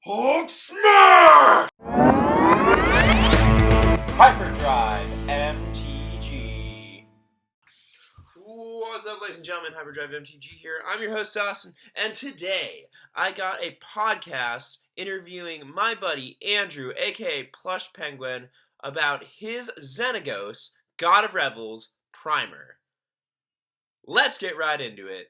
Hulk smash! HyperdriveMTG. What's up, ladies and gentlemen? HyperdriveMTG here. I'm your host, Austin, and today I got a podcast interviewing my buddy Andrew, aka Plushpenguin, about his Xenagos God of Revels Primer. Let's get right into it.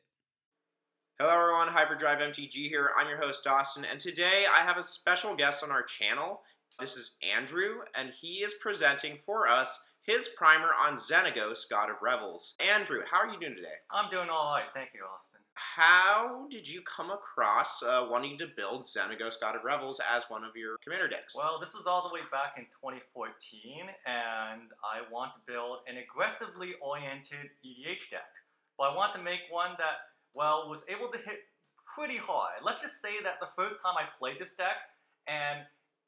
Hello everyone, HyperdriveMTG here. I'm your host, Austin, and today I have a special guest on our channel. This is Andrew, and he is presenting for us his primer on Xenagos, God of Revels. Andrew, how are you doing today? I'm doing alright, thank you, Austin. How did you come across wanting to build Xenagos, God of Revels as one of your commander decks? Well, this was all the way back in 2014, and I want to build an aggressively oriented EDH deck. But I want to make one that, well, was able to hit pretty hard. Let's just say that the first time I played this deck and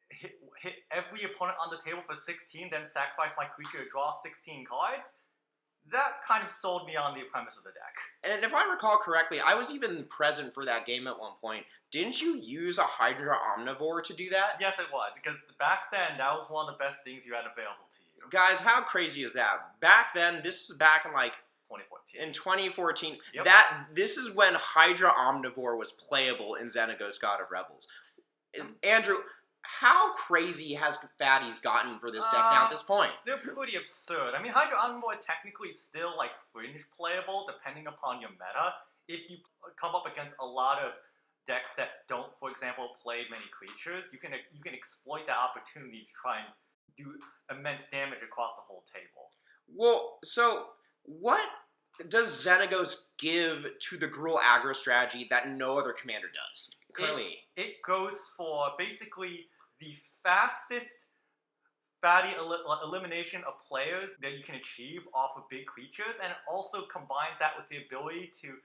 hit every opponent on the table for 16, then sacrifice my creature to draw 16 cards, that kind of sold me on the premise of the deck. And if I recall correctly, I was even present for that game at one point. Didn't you use a Hydra Omnivore to do that? Yes, it was, because back then, that was one of the best things you had available to you. Guys, how crazy is that? Back then, this is back in like 2014. In 2014, yep. This is when Hydra Omnivore was playable in Xenagos God of Revels. Andrew, how crazy has Fatty's gotten for this deck now at this point? They're pretty absurd. I mean, Hydra Omnivore technically is still like fringe playable depending upon your meta. If you come up against a lot of decks that don't, for example, play many creatures, you can exploit that opportunity to try and do immense damage across the whole table. Well, so what does Xenagos give to the Gruul aggro strategy that no other commander does currently? It goes for basically the fastest fatty elimination of players that you can achieve off of big creatures, and it also combines that with the ability to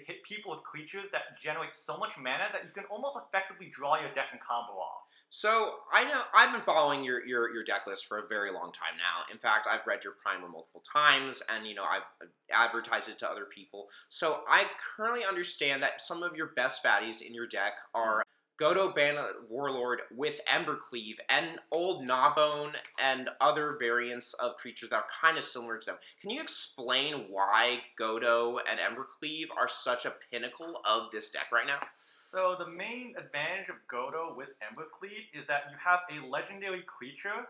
hit people with creatures that generate so much mana that you can almost effectively draw your deck and combo off. So, I know I've been following your deck list for a very long time now. In fact, I've read your primer multiple times, and, I've advertised it to other people. So, I currently understand that some of your best fatties in your deck are Godo Bandit Warlord with Embercleave and Old Gnawbone and other variants of creatures that are kind of similar to them. Can you explain why Godo and Embercleave are such a pinnacle of this deck right now? So the main advantage of Godo with Embercleave is that you have a legendary creature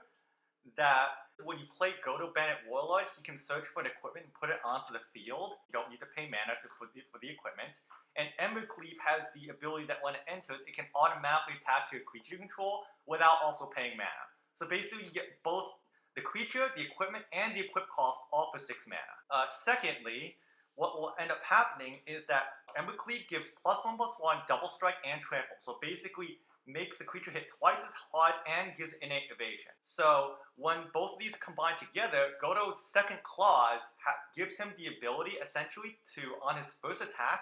that when you play Godo Bandit Warlord, he can search for an equipment and put it onto the field. You don't need to pay mana for the equipment. And Embercleave has the ability that when it enters, it can automatically attach to your creature control without also paying mana. So basically you get both the creature, the equipment, and the equip cost all for 6 mana. Secondly, what will end up happening is that Embercleave gives +1/+1 double strike and trample. So basically makes the creature hit twice as hard and gives innate evasion. So when both of these combine together, Godo's second clause gives him the ability essentially to, on his first attack,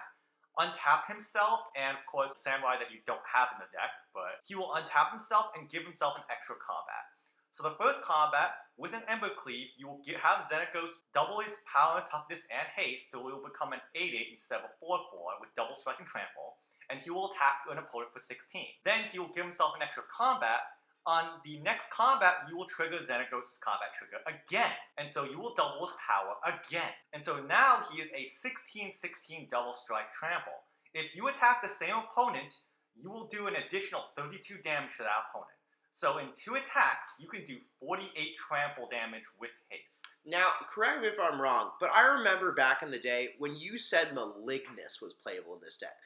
untap himself, and of course Samurai that you don't have in the deck, but he will untap himself and give himself an extra combat. So the first combat, with an Embercleave, you will have Xenagos double his power, toughness, and haste, so it will become an 8/8 instead of a 4/4 with double strike and trample, and he will attack an opponent for 16. Then he will give himself an extra combat. On the next combat, you will trigger Xenagos' combat trigger again, and so you will double his power again. And so now he is a 16/16 double strike trample. If you attack the same opponent, you will do an additional 32 damage to that opponent. So in 2 attacks, you can do 48 trample damage with haste. Now, correct me if I'm wrong, but I remember back in the day when you said Malignus was playable in this deck.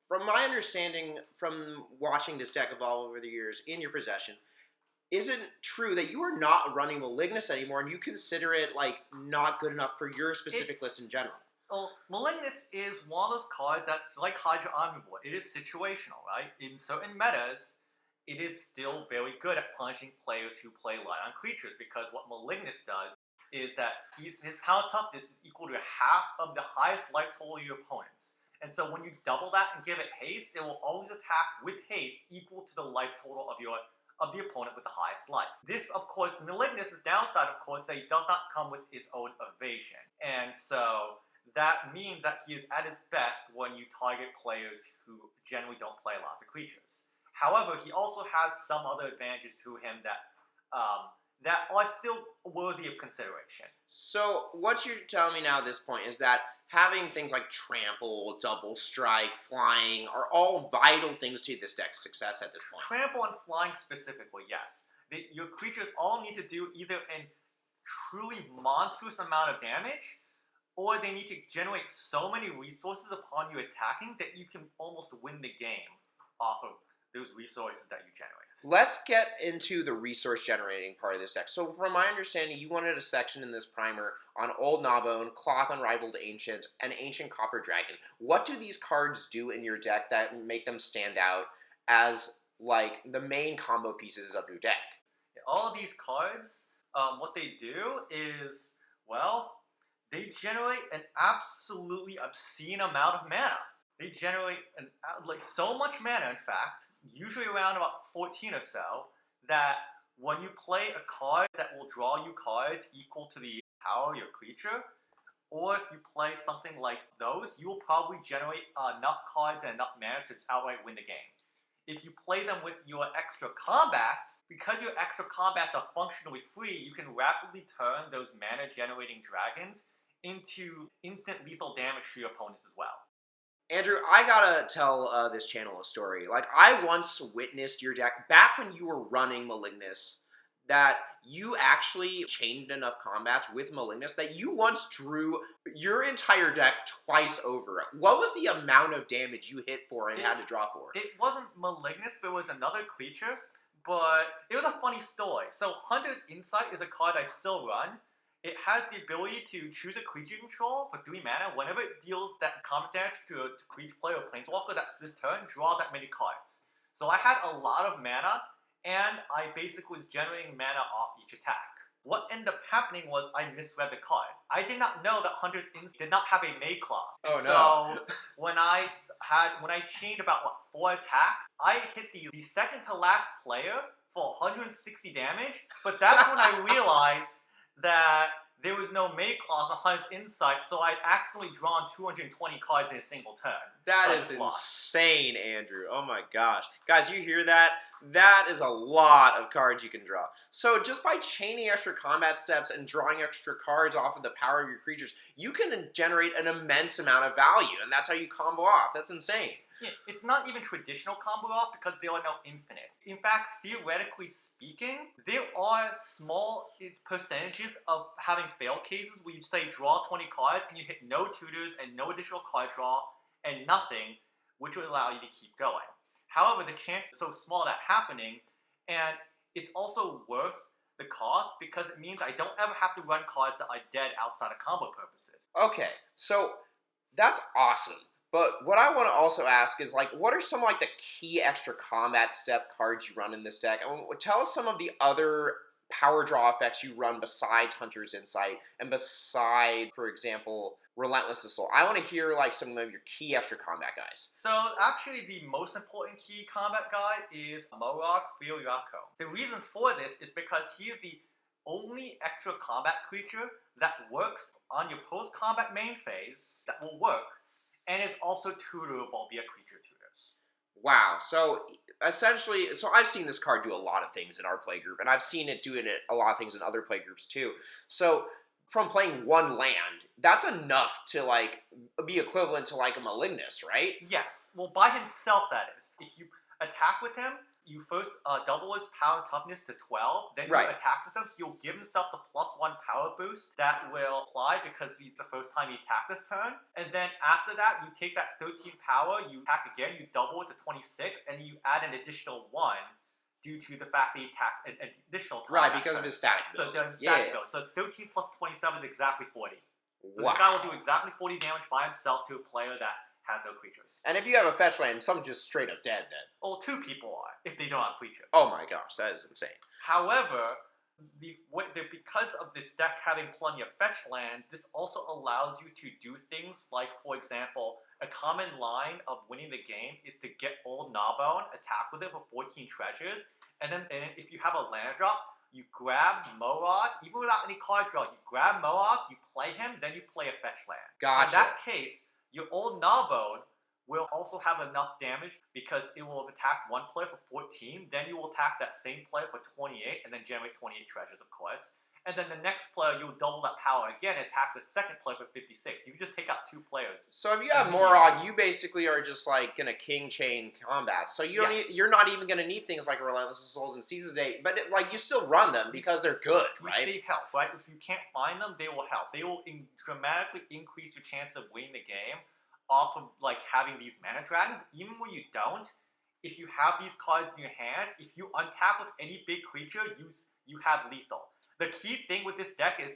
From my understanding from watching this deck evolve over the years in your possession, is it true that you are not running Malignus anymore and you consider it like not good enough for your specific list in general? Well, Malignus is one of those cards that's like Hydra Omnivore. It is situational, right? In certain metas, it is still very good at punishing players who play light on creatures, because what Malignus does is that his power toughness is equal to half of the highest life total of your opponents. And so when you double that and give it haste, it will always attack with haste equal to the life total of the opponent with the highest life. This, of course, Malignus' downside, of course, that he does not come with his own evasion. And so that means that he is at his best when you target players who generally don't play lots of creatures. However, he also has some other advantages to him that are still worthy of consideration. So what you're telling me now at this point is that having things like trample, double strike, flying are all vital things to this deck's success at this point. Trample and flying specifically, yes. Your creatures all need to do either a truly monstrous amount of damage, or they need to generate so many resources upon you attacking that you can almost win the game off of those resources that you generate. Let's get into the resource generating part of this deck. So from my understanding, you wanted a section in this primer on Old Gnawbone, Cloth Unrivaled Ancient, and Ancient Copper Dragon. What do these cards do in your deck that make them stand out as like the main combo pieces of your deck? All of these cards, what they do is, well, they generate an absolutely obscene amount of mana. They generate so much mana, in fact, usually around about 14 or so, that when you play a card that will draw you cards equal to the power of your creature, or if you play something like those, you will probably generate enough cards and enough mana to outright win the game. If you play them with your extra combats, because your extra combats are functionally free, you can rapidly turn those mana-generating dragons into instant lethal damage to your opponents as well. Andrew, I gotta tell this channel a story. Like, I once witnessed your deck, back when you were running Malignus, that you actually chained enough combats with Malignus that you once drew your entire deck twice over. What was the amount of damage you hit for and had to draw for? It wasn't Malignus, but it was another creature, but it was a funny story. So Hunter's Insight is a card I still run. It has the ability to choose a creature control for 3 mana. Whenever it deals that combat damage to a creature player or planeswalker this turn, draw that many cards. So I had a lot of mana, and I basically was generating mana off each attack. What ended up happening was I misread the card. I did not know that Hunter's Insight did not have a May clause. Oh, no. So when I chained about 4 attacks, I hit the second to last player for 160 damage, but that's when I realized that there was no May clause on Hunter's Insight, so I'd accidentally drawn 220 cards in a single turn. That is insane, Andrew. Oh my gosh. Guys, you hear that? That is a lot of cards you can draw. So just by chaining extra combat steps and drawing extra cards off of the power of your creatures, you can generate an immense amount of value, and that's how you combo off. That's insane. Yeah, it's not even traditional combo off because there are no infinites. In fact, theoretically speaking, there are small percentages of having fail cases where you say draw 20 cards and you hit no tutors and no additional card draw and nothing, which would allow you to keep going. However, the chance is so small of that happening, and it's also worth the cost because it means I don't ever have to run cards that are dead outside of combo purposes. Okay, so that's awesome. But what I want to also ask is, like, what are some, like, the key extra combat step cards you run in this deck? And tell us some of the other power draw effects you run besides Hunter's Insight and beside, for example, Relentless Assault. I want to hear, like, some of your key extra combat guys. So, actually, the most important key combat guy is Morok Furiako. The reason for this is because he is the only extra combat creature that works on your post-combat main phase that will work, and is also tutorable via creature tutors. Wow. So essentially, I've seen this card do a lot of things in our playgroup, and I've seen it doing a lot of things in other playgroups too. So from playing one land, that's enough to, like, be equivalent to, like, a Malignus, right? Yes. Well, by himself, that is. If you attack with him, you first double his power and toughness to 12, then you attack with him, he'll give himself the +1 power boost that will apply because it's the first time he attacked this turn. And then after that, you take that 13 power, you attack again, you double it to 26, and you add an additional 1 due to the fact that he attacked an additional time. Right, because of his static build. So it's 13 plus 27 is exactly 40. So wow. This guy will do exactly 40 damage by himself to a player that has no creatures. And if you have a fetch land, someone's just straight up dead then. Well, 2 people are, if they don't have creatures. Oh my gosh, that is insane. However, because of this deck having plenty of fetch land, this also allows you to do things like, for example, a common line of winning the game is to get Old Gnawbone, attack with it for 14 treasures, and if you have a land drop, you grab Morok, even without any card draw, you grab Morok, you play him, then you play a fetch land. Gotcha. In that case, your Old Gnawbone will also have enough damage because it will have attacked one player for 14, then you will attack that same player for 28, and then generate 28 treasures, of course. And then the next player, you'll double that power again and attack the second player for 56. You can just take out 2 players. So if you have Morog, you basically are just like gonna king chain combat. So you don't you're not even gonna need things like a Relentless Assault and Season's Day, but like you still run them because they're good, right? They help, right? If you can't find them, they will help. They will dramatically increase your chance of winning the game off of like having these mana dragons. Even when you don't, if you have these cards in your hand, if you untap with any big creature, you have lethal. The key thing with this deck is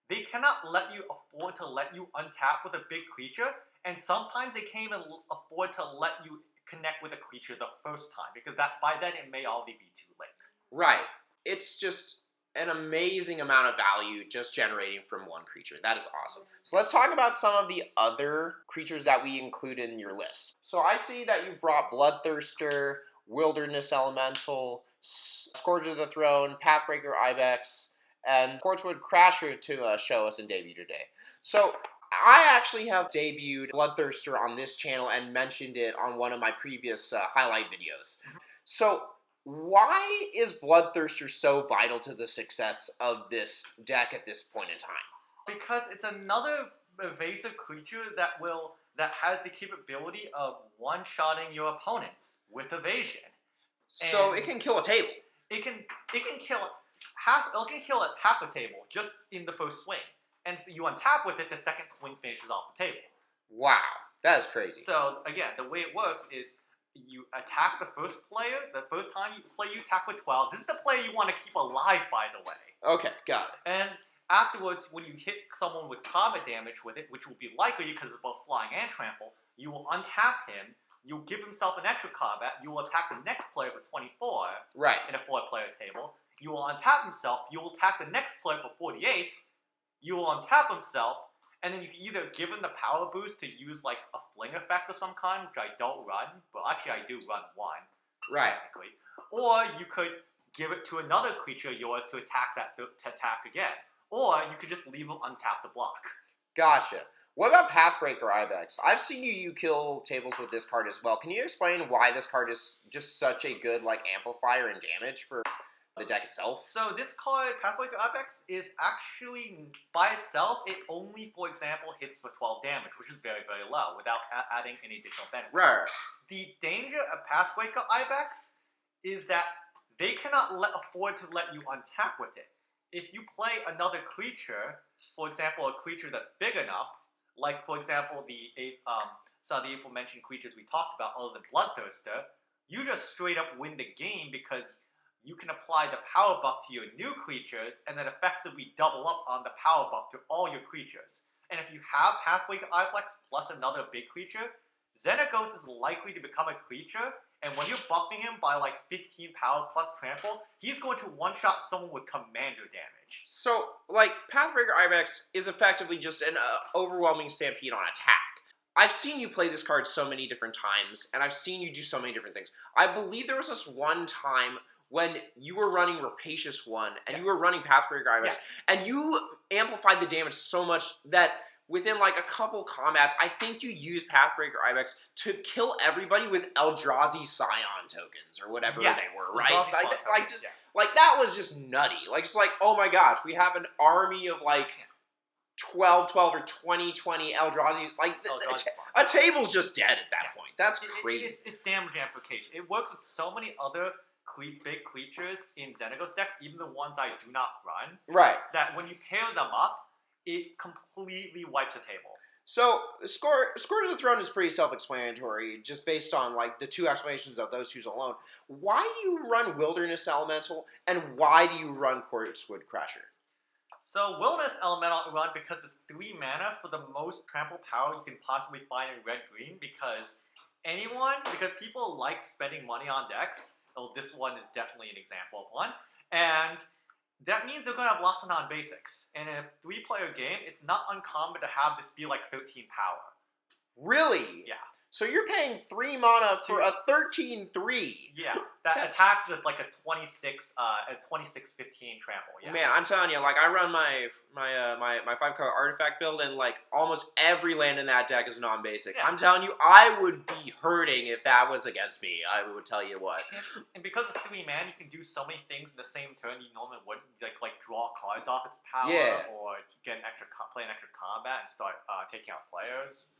they cannot afford to let you untap with a big creature, and sometimes they can't even afford to let you connect with a creature the first time, because by then it may already be too late. Right. It's just an amazing amount of value just generating from one creature. That is awesome. So let's talk about some of the other creatures that we include in your list. So I see that you've brought Bloodthirster, Wilderness Elemental, Scourge of the Throne, Pathbreaker Ibex, and Torchwood Crasher to show us in debut today. So I actually have debuted Bloodthirster on this channel and mentioned it on one of my previous highlight videos. So why is Bloodthirster so vital to the success of this deck at this point in time? Because it's another evasive creature that has the capability of one-shotting your opponents with evasion. So it can kill a table. It can kill half a table just in the first swing. And if you untap with it, the second swing finishes off the table. Wow, that is crazy. So again, the way it works is you attack the first player. The first time you play, you attack with 12. This is the player you want to keep alive, by the way. Okay, got it. And afterwards, when you hit someone with combat damage with it, which will be likely because it's both flying and trample, you will untap him. You'll give himself an extra combat. You will attack the next player for 24 in a 4-player table. You will untap himself. You will attack the next player for 48. You will untap himself. And then you can either give him the power boost to use like a fling effect of some kind, which I don't run, but actually I do run one. Right. Technically. Or you could give it to another creature of yours to attack again. Or you could just leave him untap the block. Gotcha. What about Pathbreaker Ibex? I've seen you kill tables with this card as well. Can you explain why this card is just such a good like amplifier and damage for the deck itself? So this card, Pathbreaker Ibex, is actually, by itself, it only, for example, hits for 12 damage, which is very, very low, without adding any additional benefits. Right. The danger of Pathbreaker Ibex is that they cannot afford to let you untap with it. If you play another creature, for example, a creature that's big enough, like, for example, some of the aforementioned creatures we talked about, other than Bloodthirster, you just straight up win the game because you can apply the power buff to your new creatures and then effectively double up on the power buff to all your creatures. And if you have Pathbreaker Ibex plus another big creature, Xenagos is likely to become a creature, and when you're buffing him by like 15 power plus trample, he's going to one-shot someone with commander damage. So, like, Pathbreaker Ibex is effectively just an overwhelming stampede on attack. I've seen you play this card so many different times, and I've seen you do so many different things. I believe there was this one time when you were running Rapacious One, and you were running Pathbreaker Ibex, and you amplified the damage so much that within like a couple combats, I think you used Pathbreaker Ibex to kill everybody with Eldrazi Scion tokens, or whatever they were, right? Like, that was just nutty. Like, it's like, oh my gosh, we have an army of like 12 or 20 Eldrazi's. Like, a table's just dead at that point. That's crazy. It's damage amplification. It works with so many other big creatures in Xenagos decks, even the ones I do not run. Right. That when you pair them up, it completely wipes the table. So, Scourge of the Throne is pretty self-explanatory, just based on like the two explanations of those two alone. Why do you run Wilderness Elemental, and why do you run Torchwood Crasher? So, Wilderness Elemental I run because it's 3 mana for the most trample power you can possibly find in red-green, because people like spending money on decks. Oh, this one is definitely an example of one. And that means they're going to have lots of non-basics. And in a 3-player game, it's not uncommon to have this be like 13 power. Really? Yeah. So you're paying 3 mana for a 13/3. Yeah, that attacks with like a 26, 15 trample. Yeah. Man, I'm telling you, like I run my 5-color artifact build, and like almost every land in that deck is non-basic. Yeah. I'm telling you, I would be hurting if that was against me. I would tell you what. And because it's 3 mana, you can do so many things in the same turn you normally wouldn't, like draw cards off its power, or get play an extra combat and start taking out players.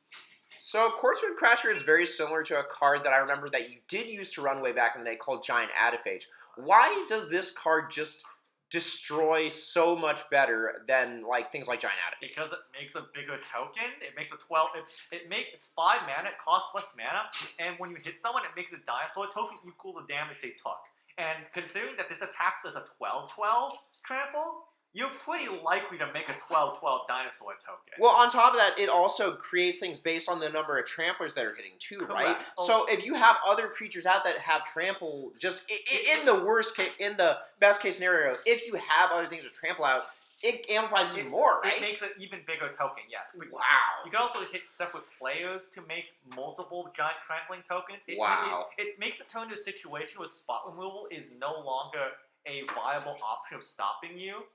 So, Quartzwood Crasher is very similar to a card that I remember that you did use to run way back in the day called Giant Adiphage. Why does this card just destroy so much better than like things like Giant Adiphage? Because it makes a bigger token. It makes a 12. It's 5 mana. It costs less mana, and when you hit someone, it makes a dinosaur token equal the damage they took. And considering that this attacks as a 12/12 trample, you're pretty likely to make a 12/12 dinosaur token. Well, on top of that, it also creates things based on the number of tramplers that are hitting too, right? So if you have other creatures out that have trample, just in the worst case, in the best case scenario, if you have other things to trample out, it amplifies even more, right? It makes an even bigger token, yes. Wow. You can also hit separate players to make multiple giant trampling tokens. It makes it turn into a situation where spot removal is no longer a viable option of stopping you.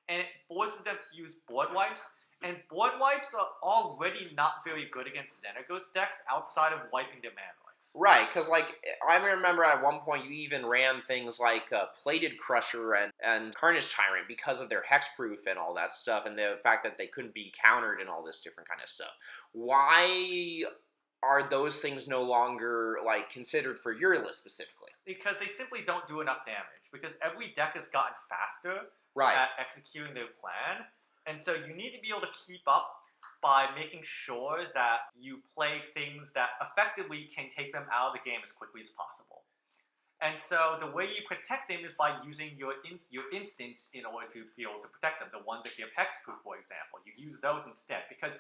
And it forces them to use board wipes, and board wipes are already not very good against Xenagos decks outside of wiping their mana rights. Right, because like I remember at one point you even ran things like Plated Crusher and Carnage Tyrant because of their hexproof and all that stuff, and the fact that they couldn't be countered and all this different kind of stuff. Why are those things no longer like considered for your list specifically? Because they simply don't do enough damage. Because every deck has gotten faster. Right. At executing their plan. And so you need to be able to keep up by making sure that you play things that effectively can take them out of the game as quickly as possible. And so the way you protect them is by using your instants in order to be able to protect them. The ones that give hexproof, for example. You use those instead. Because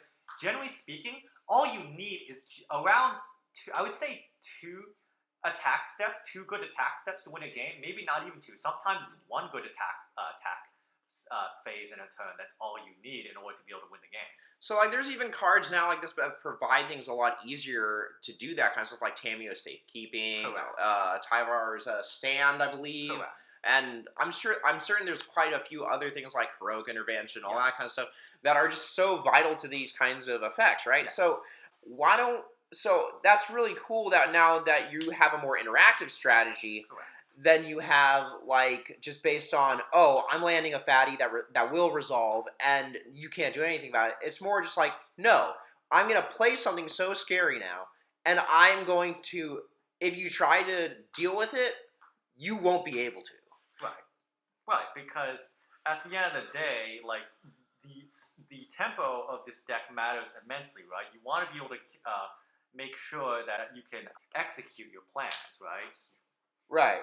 generally speaking, all you need is around, I would say, 2 good attack steps to win a game. Maybe not even 2. Sometimes it's 1 good attack phase in a turn. That's all you need in order to be able to win the game. So like there's even cards now like this that provide things a lot easier to do that kind of stuff, like Tamio's Safekeeping, Tyvar's Stand, I believe. Correct. And I'm certain there's quite a few other things like Heroic Intervention, all that kind of stuff that are just so vital to these kinds of effects, right? Yes. So that's really cool that now that you have a more interactive strategy. Correct. Then you have, like, just based on, oh, I'm landing a fatty that will resolve, and you can't do anything about it. It's more just like, no, I'm going to play something so scary now, and I'm going to, if you try to deal with it, you won't be able to. Right, because at the end of the day, like, the tempo of this deck matters immensely, right? You want to be able to make sure that you can execute your plans, right? Right.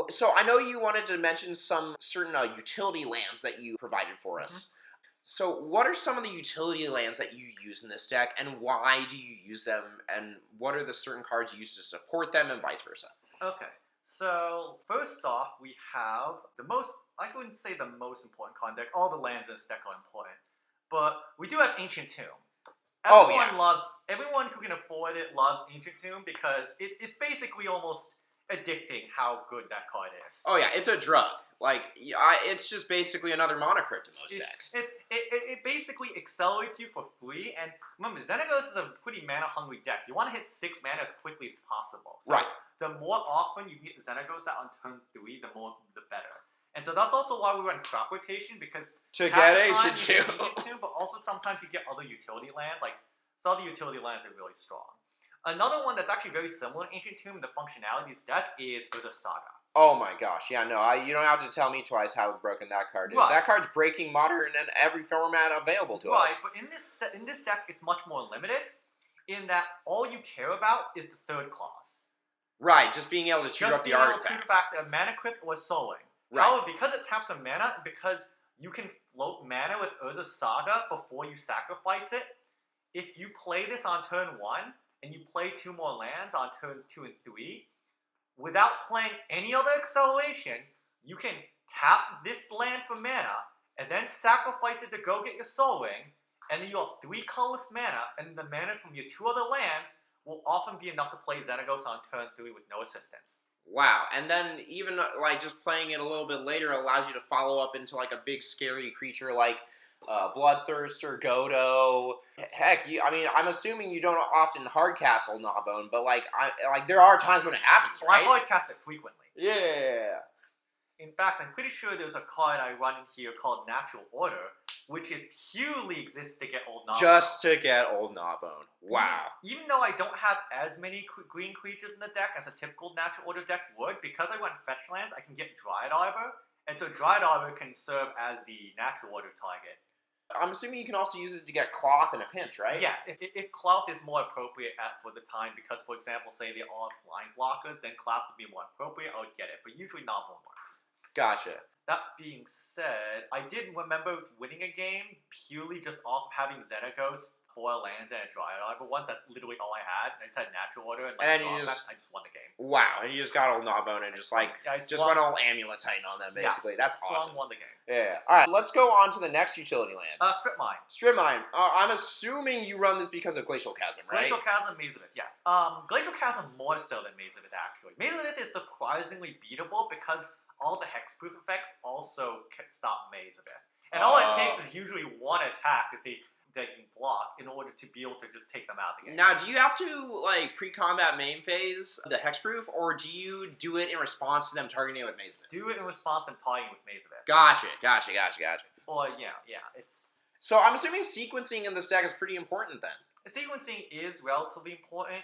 So I know you wanted to mention some certain utility lands that you provided for us. So what are some of the utility lands that you use in this deck, and why do you use them, and what are the certain cards you use to support them, and vice versa? Okay, so first off, we have I wouldn't say the most important card deck. All the lands in this deck are important. But we do have Ancient Tomb. Everyone who can afford it loves Ancient Tomb because it's basically almost addicting how good that card is. Oh yeah, it's a drug. Like, it's just basically another mana crypt in most decks. It basically accelerates you for free, and remember, Xenagos is a pretty mana-hungry deck. You want to hit 6 mana as quickly as possible. So right. The more often you get Xenagos out on turn 3, the better. And so that's also why we run crop rotation, because to get Ancient Tomb, but also sometimes you get other utility lands. Like, some of the utility lands are really strong. Another one that's actually very similar to Ancient Tomb, the functionality of this deck, is Urza Saga. Oh my gosh, yeah, no, you don't have to tell me twice how broken that card is. Right. That card's breaking Modern and every format available to us. Right, but in this deck, it's much more limited, in that all you care about is the 3rd clause. Right, just being able to tutor up the artifact. Just being able to tutor back a Mana Crypt or Soling. Right. However, because it taps a mana, and because you can float mana with Urza Saga before you sacrifice it, if you play this on turn 1, and you play 2 more lands on turns 2 and 3, without playing any other acceleration, you can tap this land for mana, and then sacrifice it to go get your Soul Ring, and then you have 3 colorless mana, and the mana from your 2 other lands will often be enough to play Xenagos on turn 3 with no assistance. Wow, and then even like just playing it a little bit later allows you to follow up into like a big scary creature like Bloodthirster, Godo. Heck, I mean, I'm assuming you don't often hardcast Old Gnawbone, but like there are times when it happens, right? I hardcast it frequently. Yeah. In fact, I'm pretty sure there's a card I run in here called Natural Order, which is purely exists to get Old Gnawbone. Just to get Old Gnawbone. Wow. Even though I don't have as many green creatures in the deck as a typical Natural Order deck would, because I run fetch lands, I can get Dryad Arbor, and so Dryad Arbor can serve as the Natural Order target. I'm assuming you can also use it to get Cloth in a pinch, right? Yes, if Cloth is more appropriate for the time, because, for example, say they all have flying blockers, then Cloth would be more appropriate, I would get it, but usually Gnawbone works. Gotcha. That being said, I did remember winning a game purely just off having Xenagos, 4 lands, and a Dryad Arbor once. That's literally all I had. I just had Natural Order, and I just won the game. Wow, and you just got Old Gnawbone and just went all Amulet Titan on them, basically. Yeah, that's awesome. Won the game. Yeah. All right, let's go on to the next utility land. Strip Mine. Strip Mine. I'm assuming you run this because of Glacial Chasm, right? Glacial Chasm, Maze of It, yes. Glacial Chasm more so than Maze of It, actually. Maze of It is surprisingly beatable because all the hexproof effects also can stop Maze of It. And all it takes is usually one attack that they can block in order to be able to just take them out of the game. Now, do you have to, like, pre-combat main phase the hexproof, or do you do it in response to them targeting it with Maze of It? Do it in response to them targeting with Maze of It. Gotcha. Or, yeah, it's... So I'm assuming sequencing in this deck is pretty important then. Sequencing is relatively important.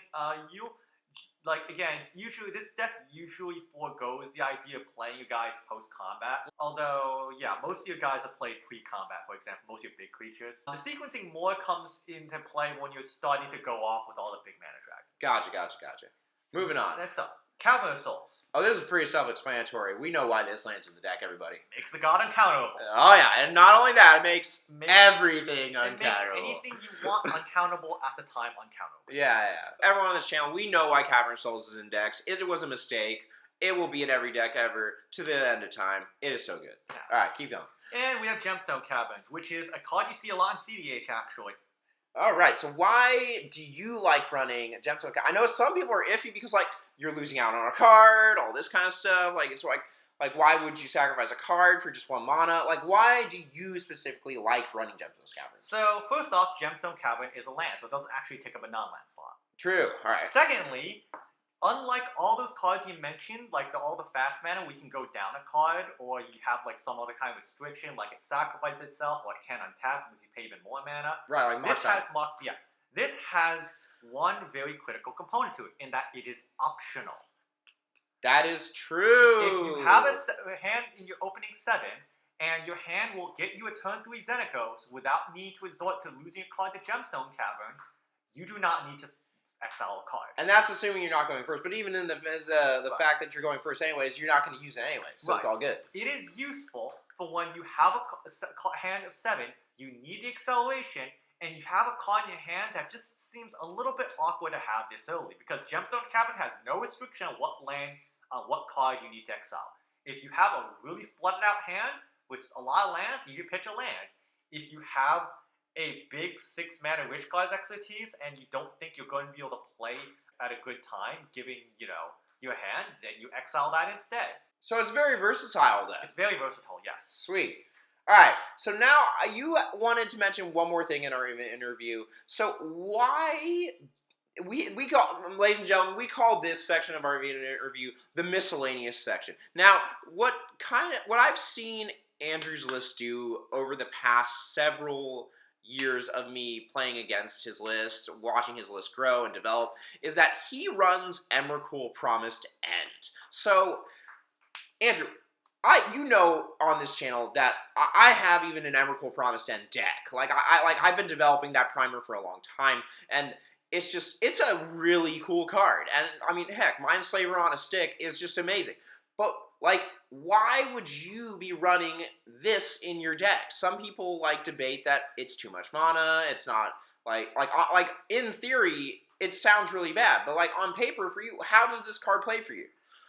Again, this deck usually foregoes the idea of playing you guys post-combat. Although, yeah, most of you guys have played pre-combat, for example, most of your big creatures. The sequencing more comes into play when you're starting to go off with all the big mana dragons. Gotcha. Moving on. Next up, Cavern of Souls. Oh, this is pretty self-explanatory. We know why this lands in the deck, everybody. Makes the god uncounterable. Oh, yeah, and not only that, it makes everything uncounterable. It makes anything you want uncountable at the time uncountable. Yeah. Everyone on this channel, we know why Cavern of Souls is in decks. It was a mistake. It will be in every deck ever to the end of time. It is so good. Yeah. All right, keep going. And we have Gemstone Caverns, which is a card you see a lot in CDH, actually. All right, so why do you like running Gemstone Caverns? I know some people are iffy because, like, you're losing out on a card, all this kind of stuff. Like, it's like why would you sacrifice a card for just 1 mana? Like, why do you specifically like running Gemstone Caverns? So, first off, Gemstone Cavern is a land, so it doesn't actually take up a non-land slot. True, all right. Secondly, unlike all those cards you mentioned, like all the fast mana, we can go down a card, or you have like some other kind of restriction, like it sacrifices itself, or it can't untap because you pay even more mana. Right, like this has one very critical component to it, in that it is optional. That is true. If you have a hand in your opening 7, and your hand will get you a turn 3 Xenagos without needing to resort to losing a card to Gemstone Caverns, you do not need to exile a card. And that's assuming you're not going first. But even in the fact that you're going first anyways, you're not going to use it anyway, so it's all good. It is useful for when you have a hand of 7, you need the acceleration, and you have a card in your hand that just seems a little bit awkward to have this early, because Gemstone Cavern has no restriction on what card you need to exile. If you have a really flooded out hand with a lot of lands, you can pitch a land. If you have a big 6 mana Rich God's expertise and you don't think you're going to be able to play at a good time, giving your hand, then you exile that instead. So it's very versatile then. It's very versatile, yes. Sweet. All right, so now you wanted to mention one more thing in our interview. So why we call, ladies and gentlemen, we call this section of our interview the miscellaneous section. Now, what I've seen Andrew's list do over the past several years of me playing against his list, watching his list grow and develop, is that he runs Emrakul Promised End. So, Andrew, on this channel that I have even an Emrakul Promised End deck. I've been developing that primer for a long time, and it's a really cool card. And I mean, heck, Mindslaver on a stick is just amazing. But why would you be running this in your deck? Some people debate that it's too much mana. It's not in theory it sounds really bad, but on paper for you, how does this card play for you?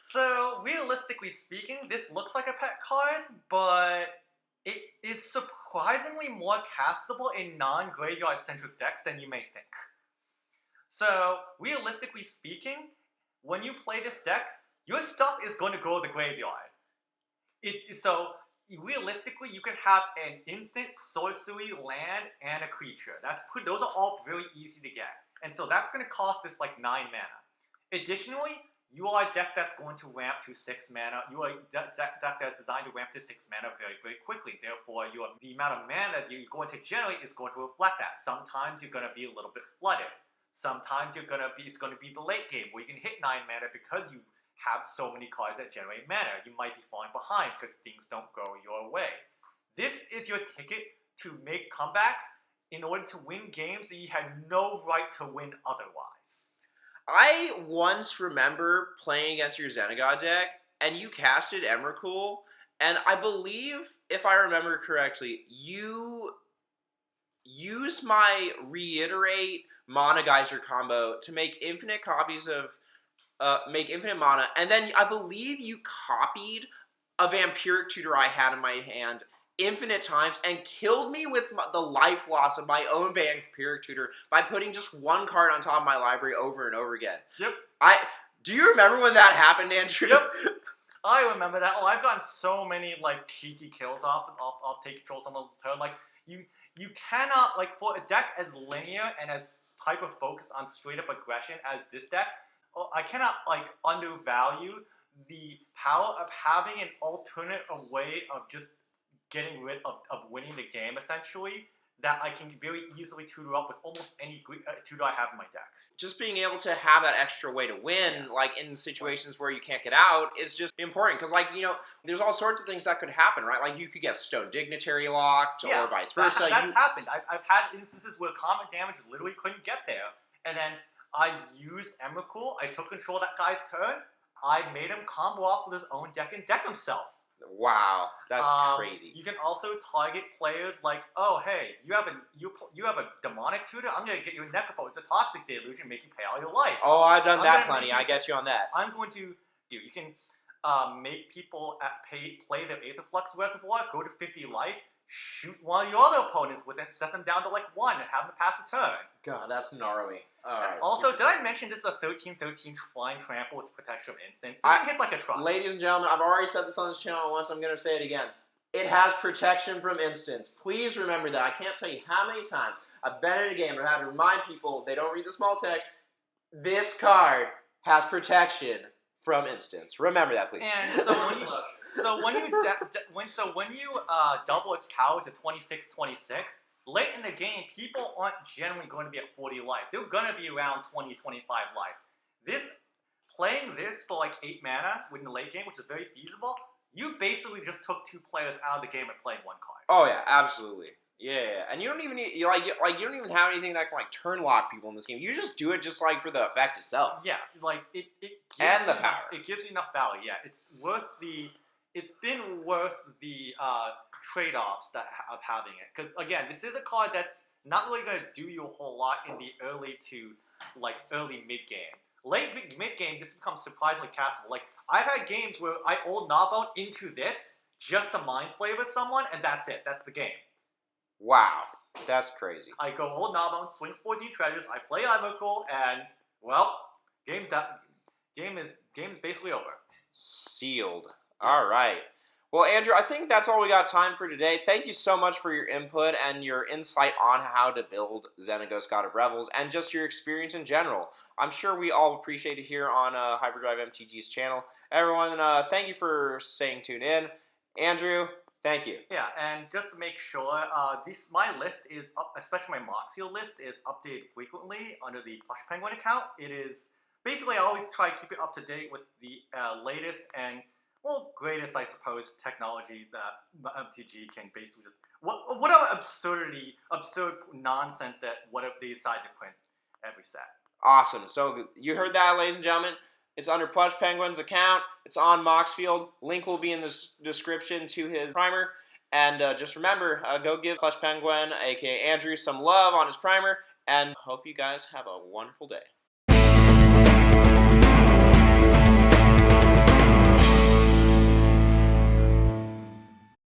So, realistically speaking, this looks like a pet card, but it is surprisingly more castable in non-graveyard-centric decks than you may think. So, realistically speaking, when you play this deck, your stuff is going to go to the graveyard. So, realistically, you can have an instant sorcery, land, and a creature. Those are all very easy to get. And so that's going to cost this like 9 mana. Additionally, you are a deck that's going to ramp to 6 mana. You are a deck that's designed to ramp to 6 mana very, very quickly. Therefore, the amount of mana that you're going to generate is going to reflect that. Sometimes you're going to be a little bit flooded. Sometimes it's going to be the late game where you can hit 9 mana because you have so many cards that generate mana. You might be falling behind because things don't go your way. This is your ticket to make comebacks in order to win games that you had no right to win otherwise. I once remember playing against your Xenagos deck, and you casted Emrakul, and I believe, if I remember correctly, you used my Reiterate Mana Geyser combo to make infinite copies of make infinite mana, and then I believe you copied a Vampiric Tutor I had in my hand infinite times and killed me with the life loss of my own Vampiric Tutor by putting just one card on top of my library over and over again. Yep. Do you remember when that happened, Andrew? Yep. I remember that. I've gotten so many like cheeky kills off take control someone's turn. Like you cannot, like, for a deck as linear and as type of focus on straight up aggression as this deck, I cannot like undervalue the power of having an alternate way of just getting rid of winning the game, essentially, that I can very easily tutor up with almost any tutor I have in my deck. Just being able to have that extra way to win, like in situations where you can't get out, is just important. Because, like, there's all sorts of things that could happen, right? Like, you could get Stone Dignitary locked, or vice versa. That's happened. I've had instances where combat damage literally couldn't get there. And then I used Emrakul, I took control of that guy's turn, I made him combo off with his own deck and deck himself. Wow, that's crazy. You can also target players like, oh hey, you have a demonic tutor. I'm gonna get you a Necropole. It's a toxic deluge and make you pay all your life. Oh, I've done that plenty. I get you on that. I'm going to do. You can make people play their Aetherflux Reservoir, go to 50 life, shoot one of your other opponents with it, set them down to like 1, and have them pass a turn. God, that's gnarly. Also, did I mention this is a 13/13 flying trample with protection of instants? This hits like a truck. Ladies and gentlemen, I've already said this on this channel once. I'm going to say it again. It has protection from instants. Please remember that. I can't tell you how many times I've been in a game and I've had to remind people, they don't read the small text, this card has protection from instants. Remember that, please. And so when you double its power to 26/26, late in the game, people aren't generally going to be at 40 life. They're going to be around 20, 25 life. Playing this for like 8 mana in the late game, which is very feasible, you basically just took 2 players out of the game and played 1 card. Oh yeah, absolutely. Yeah, and you don't even need, you don't even have anything that can like turn lock people in this game. You just do it just like for the effect itself. Yeah, like it gives and the power. It gives you enough value. Yeah, it's been worth the trade-offs of having it, because again, this is a card that's not really going to do you a whole lot in the early mid game. Late mid game, this becomes surprisingly castable. Like, I've had games where I old Gnawbone into this just to Mindslaver someone, and that's it. That's the game. Wow, that's crazy. I go old Gnawbone, swing 14 treasures, I play Emrakul, and well, game's basically over. Sealed. All right. Well, Andrew, I think that's all we got time for today. Thank you so much for your input and your insight on how to build Xenagos God of Revels and just your experience in general. I'm sure we all appreciate it here on HyperdriveMTG's channel. Everyone, thank you for staying tuned in. Andrew, thank you. Yeah, and just to make sure, my list is up, especially my Moxiel list is updated frequently under the Plushpenguin account. It is basically, I always try to keep it up to date with the latest and greatest, I suppose, technology that MTG can basically just whatever absurd nonsense that whatever they decide to print every set. Awesome. So you heard that, ladies and gentlemen. It's under Plushpenguin's account. It's on Moxfield. Link will be in the description to his primer. And just remember, go give Plushpenguin, aka Andrew, some love on his primer. And hope you guys have a wonderful day.